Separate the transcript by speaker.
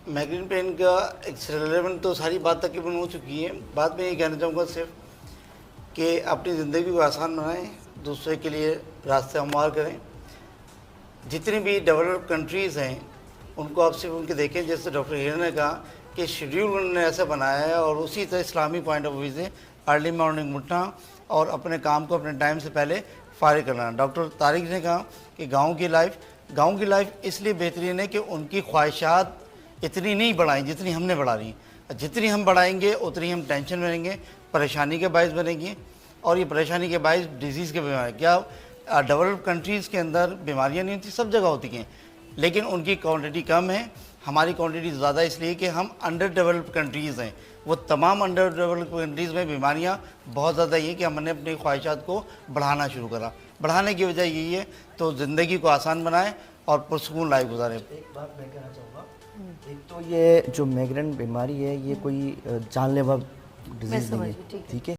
Speaker 1: Migraine pen का acceleration तो सारी बात तकरीबन हो चुकी है। बात मैं ये कहना चाहूँगा सिर्फ कि अपनी ज़िंदगी को आसान बनाएं, दूसरे के लिए रास्ते हमवार करें। जितनी भी डेवलप्ड कंट्रीज़ हैं उनको आप सिर्फ उनके देखें, जैसे डॉक्टर हीरा ने कहा कि शेड्यूल उन्होंने ऐसा बनाया है, और उसी तरह इस्लामी पॉइंट ऑफ व्यू से अर्ली मॉर्निंग उठना और अपने काम को अपने टाइम से पहले फारिग करना। डॉक्टर तारिक ने कहा कि गाँव की लाइफ इसलिए बेहतरीन है कि उनकी ख्वाहिशात इतनी नहीं बढ़ाई जितनी हमने बढ़ा ली। जितनी हम बढ़ाएंगे उतनी हम टेंशन में रहेंगे, परेशानी के बायस बनेंगी, और ये परेशानी के बायस डिजीज़ के बीमारी। क्या डेवलप्ड कंट्रीज़ के अंदर बीमारियां नहीं होती? सब जगह होती हैं, लेकिन उनकी क्वांटिटी कम है, हमारी क्वांटिटी ज़्यादा, इसलिए कि हम अंडर डेवलप्ड कंट्रीज़ हैं। वो तमाम अंडर डेवलप्ड कंट्रीज़ में बीमारियां बहुत ज़्यादा ये कि हमने अपनी ख्वाहिशात को बढ़ाना शुरू करा। बढ़ाने की वजह यही है, तो ज़िंदगी को आसान बनाएं और पुरसकून लाइफ गुजारें।
Speaker 2: एक बात मैं कहना चाहूँगा, एक तो ये जो माइग्रेन बीमारी है ये कोई जानलेवा डिजीज़ नहीं है, ठीक है।